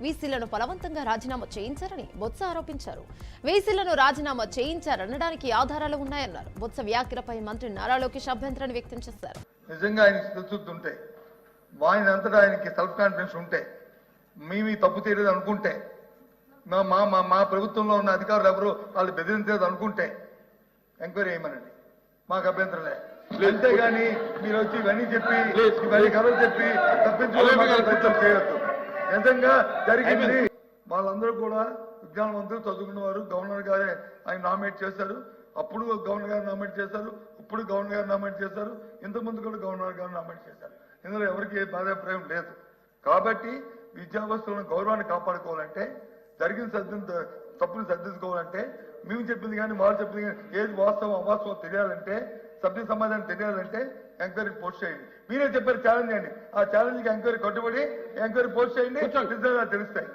వీసీలను బలవంతంగా రాజీనామా చేయించారని బొత్స ఆరోపించారు. వీసీలను రాజీనామా చేయించారనడానికి ఆధారాలు ఉన్నాయన్నారు. బొత్స వ్యాఖ్యలపై మంత్రి నారా లోకేష్ అభ్యంతరాన్ని వ్యక్తం చేశారు. నిజంగా ఆయనకి తెలుసుద్ది ఉంటే, వాయినంతటా ఆయనకి సెల్ఫ్ కాన్ఫిడెన్స్ ఉంటే, మీ తప్పు చేయలేదు అనుకుంటే, మా ప్రభుత్వంలో ఉన్న అధికారులు ఎవరు వాళ్ళు బెదిరించలేదు అనుకుంటే ఎంక్వైరీ చేయమనండి, మాకు అభ్యంతరం లేదు. అంతేగాని మీరు వచ్చి ఇవన్నీ చెప్పి ఇవన్నీ కథలు చెప్పి తప్పించుకోవడం చేయొద్దు. నిజంగా జరిగింది. వాళ్ళందరూ కూడా విజ్ఞానవంతులు, చదువుకున్న వారు. గవర్నర్ గారే ఆయన నామినేట్ చేశారు. అప్పుడు గవర్నర్ గారు నామినేట్ చేశారు, ఇప్పుడు గవర్నర్ గారు నామినేట్ చేశారు, ఇంతకుముందు కూడా గవర్నర్ గారు నామినేట్ చేశారు. ఇందులో ఎవరికి ఏ బాధాభిప్రాయం లేదు. కాబట్టి విద్యావస్థలను గౌరవాన్ని కాపాడుకోవాలంటే, జరిగిన తప్పులు సర్దించుకోవాలంటే, మేము చెప్పింది కానీ వాళ్ళు చెప్పింది కానీ ఏది వాస్తవం అవాస్తవం తెలియాలంటే, సభ్య సమాధానం తెలియాలంటే ఎంక్వైరీ పోస్ట్ చేయండి. మీరే చెప్పారు ఛాలెంజ్ చేయండి. ఆ ఛాలెంజ్ కి ఎంక్వైరీ కట్టుబడి ఎంక్వైరీ పోస్ట్ చేయండి, తెలుస్తాయి.